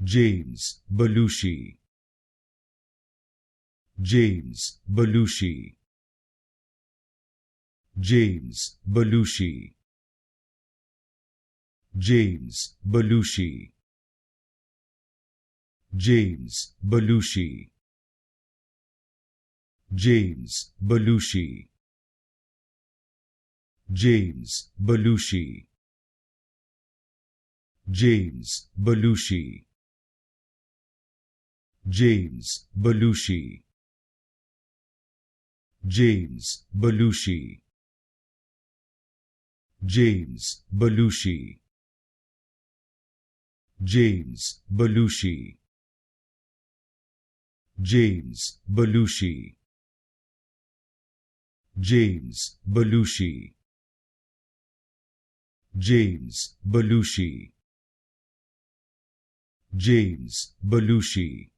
James Belushi, James Belushi, James Belushi, James Belushi, James Belushi, James Belushi, James Belushi, James Belushi, James Belushi, James Belushi, James Belushi, James Belushi, James Belushi, James Belushi, James Belushi, James Belushi,